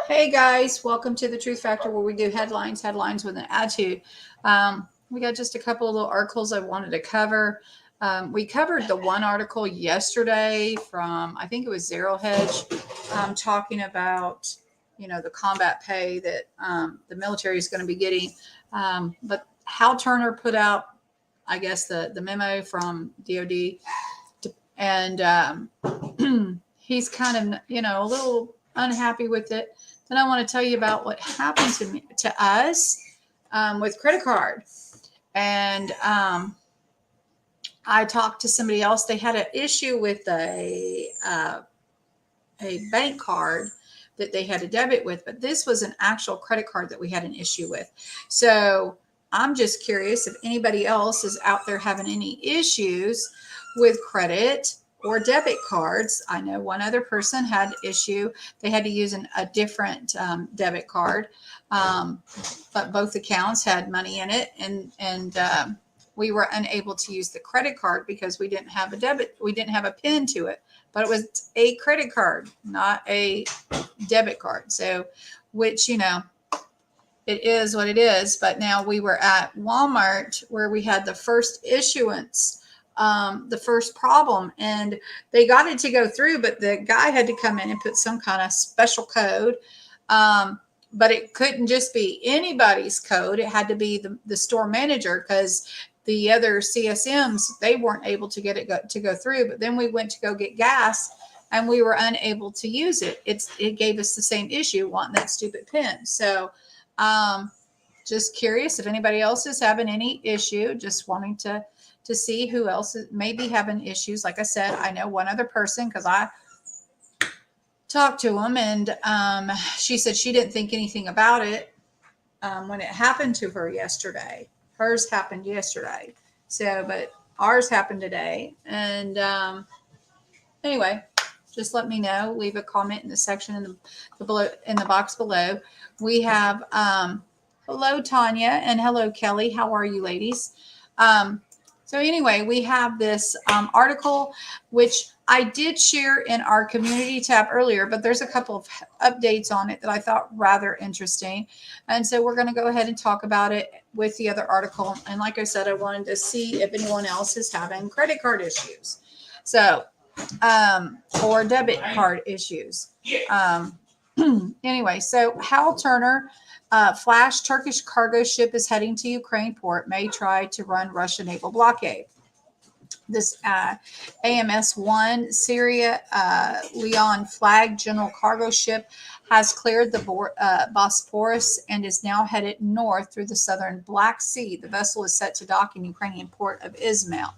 Hey guys, welcome to the Truth Factor where we do headlines with an attitude. We got just a couple of little articles I wanted to cover. We covered the one article yesterday from, I think it was Zero Hedge, talking about, the combat pay that the military is going to be getting. But Hal Turner put out, I guess, the memo from DOD, and he's kind of, a little unhappy with it. Then I want to tell you about what happened to us with credit card. And I talked to somebody else. They had an issue with a bank card that they had a debit with, but this was an actual credit card that we had an issue with. So I'm just curious if anybody else is out there having any issues with credit or debit cards. I know one other person had issue. They had to use a different debit card, but both accounts had money in it, and we were unable to use the credit card because we didn't have a debit. We didn't have a PIN to it, but it was a credit card, not a debit card. So, which it is what it is. But now we were at Walmart where we had the first issuance, the first problem, and they got it to go through, but the guy had to come in and put some kind of special code. But it couldn't just be anybody's code. It had to be the store manager, because the other CSMs, they weren't able to get it to go through. But then we went to go get gas and we were unable to use it. It gave us the same issue, wanting that stupid PIN. So just curious if anybody else is having any issue, just wanting to see who else may be having issues. Like I said, I know one other person because I talked to him, and she said she didn't think anything about it when it happened to her yesterday. Hers happened yesterday, but ours happened today. And anyway, just let me know. Leave a comment in the section in the box below. We have hello Tanya and hello Kelly. How are you, ladies? So anyway, we have this article, which I did share in our community tab earlier, but there's a couple of updates on it that I thought rather interesting. And so we're going to go ahead and talk about it with the other article. And like I said, I wanted to see if anyone else is having credit card issues. So, or debit card issues. Anyway, so Hal Turner, flash Turkish cargo ship is heading to Ukraine port, may try to run Russian naval blockade. This AMS-1 Syria Leon flag general cargo ship has cleared the Bosporus and is now headed north through the southern Black Sea. The vessel is set to dock in Ukrainian port of Izmail.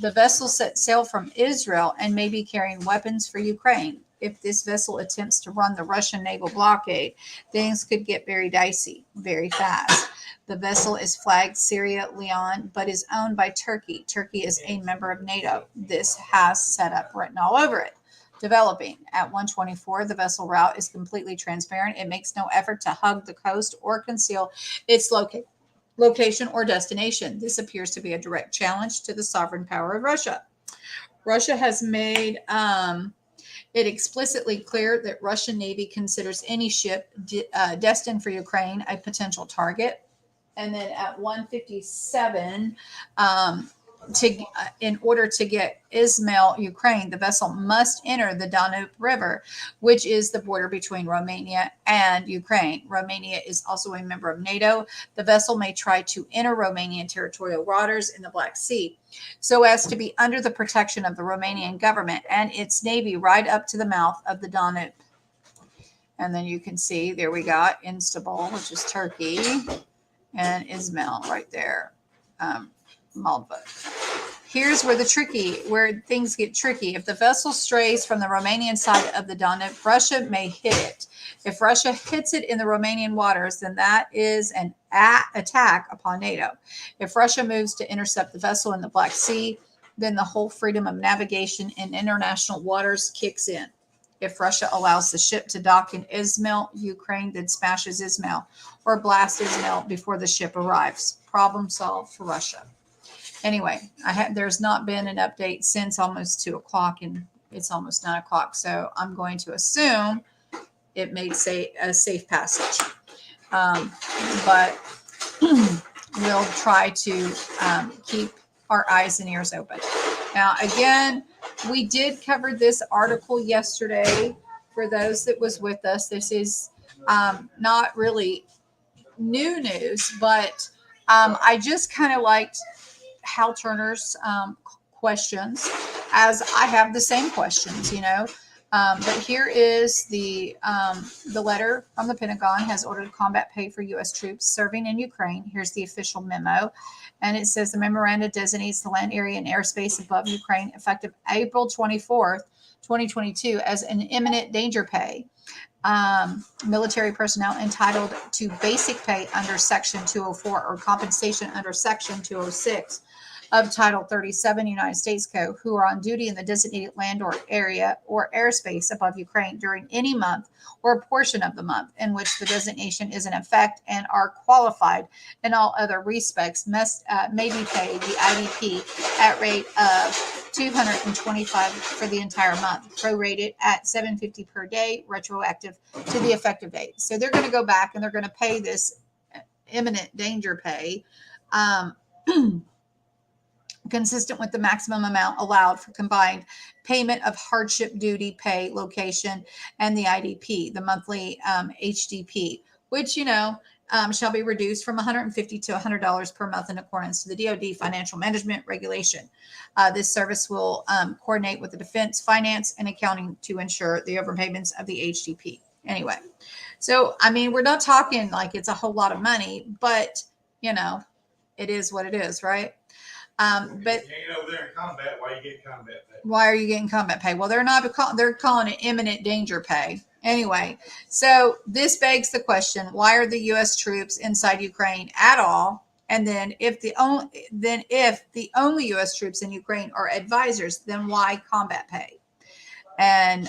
The vessel set sail from Israel and may be carrying weapons for Ukraine. If this vessel attempts to run the Russian naval blockade, things could get very dicey very fast. The vessel is flagged Syria Leon, but is owned by Turkey. Turkey is a member of NATO. This has setup written all over it. Developing at 124, the vessel route is completely transparent. It makes no effort to hug the coast or conceal its location or destination. This appears to be a direct challenge to the sovereign power of Russia. Russia has made it explicitly clear that Russian Navy considers any ship destined for Ukraine a potential target. And then at 157, in order to get Izmail, Ukraine, the vessel must enter the Danube River, which is the border between Romania and Ukraine. Romania is also a member of NATO. The vessel may try to enter Romanian territorial waters in the Black Sea, so as to be under the protection of the Romanian government and its navy right up to the mouth of the Danube. And then you can see there we got Istanbul, which is Turkey, and Izmail right there, Moldova. Here's where things get tricky. If the vessel strays from the Romanian side of the Danube, Russia may hit it. If Russia hits it in the Romanian waters, then that is an attack upon NATO. If Russia moves to intercept the vessel in the Black Sea, then the whole freedom of navigation in international waters kicks in. If Russia allows the ship to dock in Izmail, Ukraine then smashes Izmail or blasts Izmail before the ship arrives. Problem solved for Russia. Anyway, there's not been an update since almost 2 o'clock, and it's almost 9 o'clock. So I'm going to assume it made a safe passage. But we'll try to keep our eyes and ears open. Now, again, we did cover this article yesterday. For those that was with us, this is not really new news, but I just kind of liked Hal Turner's questions, as I have the same questions, you know. But here is the letter from the Pentagon has ordered combat pay for U.S. troops serving in Ukraine. Here's the official memo. And it says the memoranda designates the land area and airspace above Ukraine effective April 24th, 2022 as an imminent danger pay. Military personnel entitled to basic pay under Section 204 or compensation under Section 206 of Title 37 United States Code who are on duty in the designated land or area or airspace above Ukraine during any month or a portion of the month in which the designation is in effect and are qualified in all other respects may be paid the IDP at rate of $225 for the entire month, prorated at $750 per day, retroactive to the effective date. So they're going to go back and they're going to pay this imminent danger pay. Consistent with the maximum amount allowed for combined payment of hardship duty pay location and the IDP, the monthly HDP, which, you know, shall be reduced from $150 to $100 per month in accordance to the DoD financial management regulation. This service will coordinate with the defense, finance, and accounting to ensure the overpayments of the HDP. Anyway, so, I mean, we're not talking like it's a whole lot of money, but, you know, it is what it is, right? But you ain't over there in combat. Why you get combat pay? Why are you getting combat pay? Well, they're calling it imminent danger pay. Anyway, so this begs the question: why are the U.S. troops inside Ukraine at all? And then, if the only U.S. troops in Ukraine are advisors, then why combat pay? And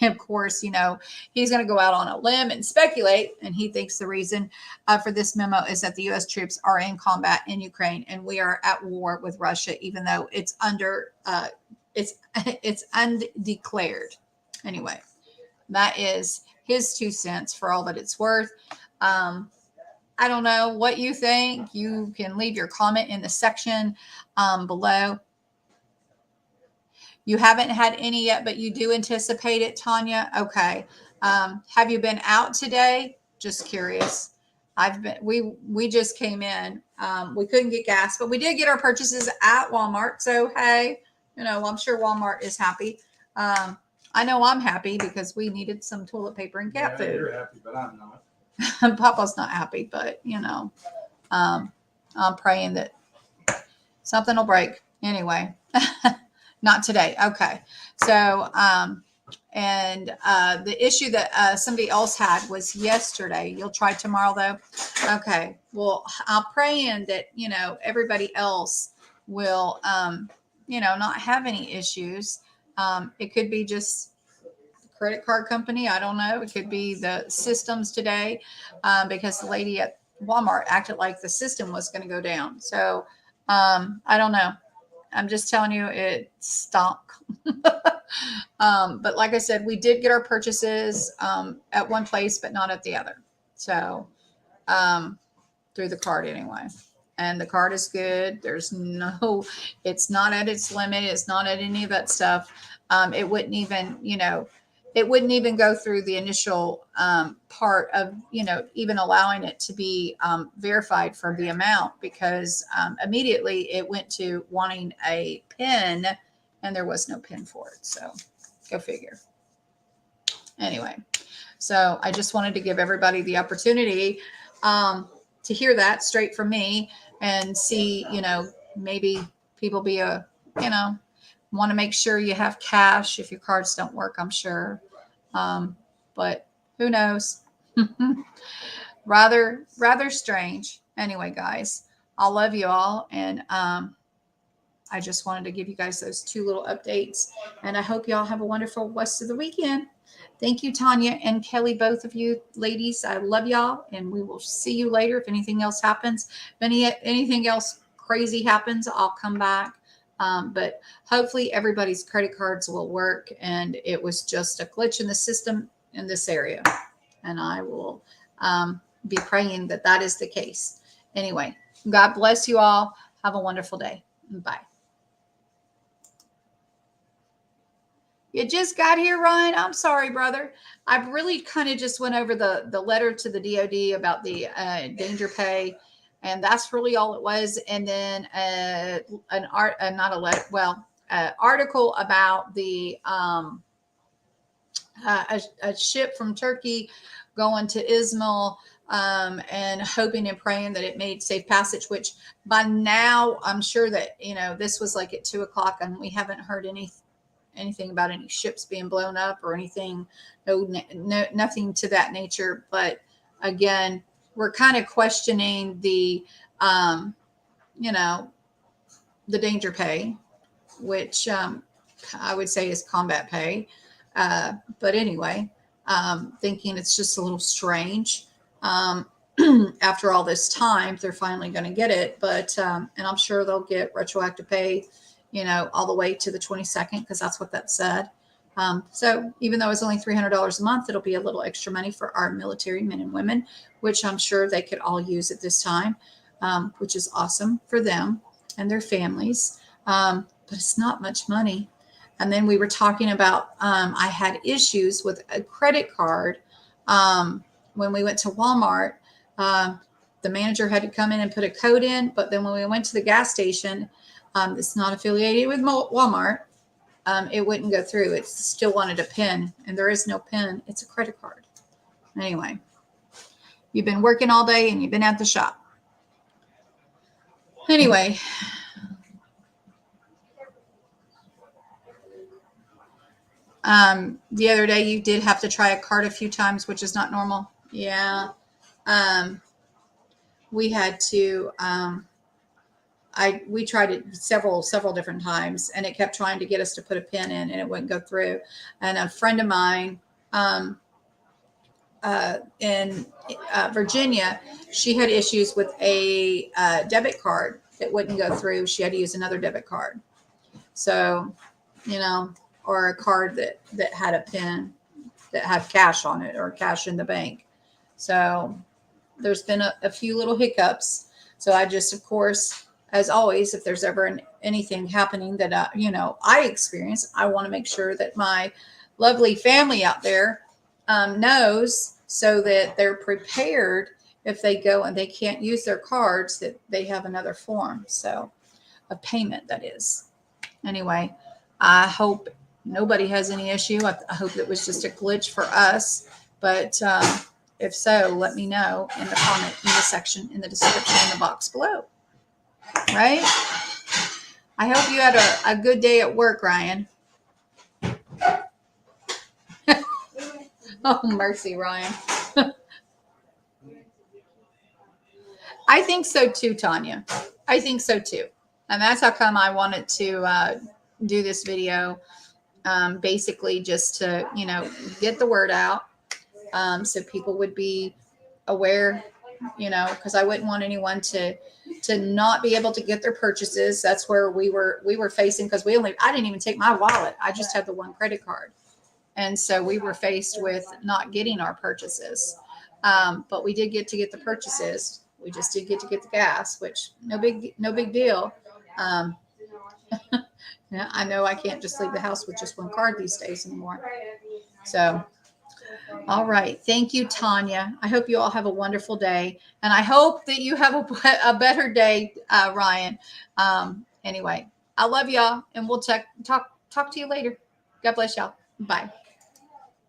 of course, you know, he's going to go out on a limb and speculate. And he thinks the reason for this memo is that the U.S. troops are in combat in Ukraine and we are at war with Russia, even though it's it's undeclared. Anyway, that is his 2 cents for all that it's worth. I don't know what you think. You can leave your comment in the section below. You haven't had any yet, but you do anticipate it, Tanya? Okay. Have you been out today? Just curious. We just came in. We couldn't get gas, but we did get our purchases at Walmart. So, hey, you know, I'm sure Walmart is happy. I know I'm happy because we needed some toilet paper and cat food. You're happy, but I'm not. Papa's not happy, but, you know, I'm praying that something will break. Anyway. Not today. Okay. So, and the issue that somebody else had was yesterday. You'll try tomorrow though. Okay. Well, I'm praying that, you know, everybody else will, you know, not have any issues. It could be just the credit card company. I don't know. It could be the systems today, because the lady at Walmart acted like the system was going to go down. So, I don't know. I'm just telling you, it stunk. But like I said, we did get our purchases at one place, but not at the other. So through the card anyway. And the card is good. It's not at its limit. It's not at any of that stuff. It wouldn't even, you know, it wouldn't even go through the initial part of, you know, even allowing it to be verified for the amount, because immediately it went to wanting a PIN and there was no PIN for it. So go figure. Anyway, so I just wanted to give everybody the opportunity to hear that straight from me and see, you know, maybe people want to make sure you have cash if your cards don't work, I'm sure. But who knows? rather strange. Anyway, guys, I love you all. And I just wanted to give you guys those 2 little updates. And I hope you all have a wonderful rest of the weekend. Thank you, Tanya and Kelly, both of you ladies. I love y'all. And we will see you later. If anything else happens, if anything else crazy happens, I'll come back. But hopefully everybody's credit cards will work, and it was just a glitch in the system in this area. And I will be praying that that is the case. Anyway, God bless you all. Have a wonderful day. Bye. You just got here, Ryan. I'm sorry, brother. I really kind of just went over the letter to the DOD about the danger pay, and that's really all it was. And then not a letter, well, article about the a ship from Turkey going to Izmir, and hoping and praying that it made safe passage, which by now I'm sure that, this was like at 2:00 and we haven't heard anything about any ships being blown up or anything. No, nothing to that nature. But again, we're kind of questioning the, the danger pay, which I would say is combat pay. But anyway, thinking it's just a little strange. After all this time, they're finally going to get it. But, and I'm sure they'll get retroactive pay, all the way to the 22nd, because that's what that said. So even though it's only $300 a month, it'll be a little extra money for our military men and women, which I'm sure they could all use at this time, which is awesome for them and their families. But it's not much money. And then we were talking about, I had issues with a credit card. When we went to Walmart, the manager had to come in and put a code in. But then when we went to the gas station, it's not affiliated with Walmart, it wouldn't go through. It still wanted a PIN, and there is no PIN. It's a credit card. Anyway, you've been working all day and you've been at the shop. Anyway, the other day you did have to try a card a few times, which is not normal. Yeah. We had to, we tried it several different times, and it kept trying to get us to put a pin in, and it wouldn't go through. And a friend of mine, in Virginia, she had issues with a debit card that wouldn't go through. She had to use another debit card. So, or a card that had a pin that had cash on it or cash in the bank. So there's been a few little hiccups. So I just, of course, as always, if there's ever anything happening that, I experience, I want to make sure that my lovely family out there knows, so that they're prepared if they go and they can't use their cards, that they have another form. So a payment, that is. Anyway, I hope nobody has any issue. I hope it was just a glitch for us. But if so, let me know in the comment, in the section, in the description, in the box below. Right? I hope you had a good day at work, Ryan. Oh, mercy, Ryan. I think so too, Tanya. I think so too. And that's how come I wanted to do this video. Basically just to, get the word out, so people would be aware, because I wouldn't want anyone to not be able to get their purchases. That's where we were facing, because I didn't even take my wallet. I just had the one credit card. And so we were faced with not getting our purchases. But we did get the purchases. We just did get the gas, which no big deal. Yeah, I know I can't just leave the house with just one card these days anymore. So, all right. Thank you, Tanya. I hope you all have a wonderful day. And I hope that you have a better day, Ryan. Anyway, I love y'all, and we'll talk to you later. God bless y'all. Bye.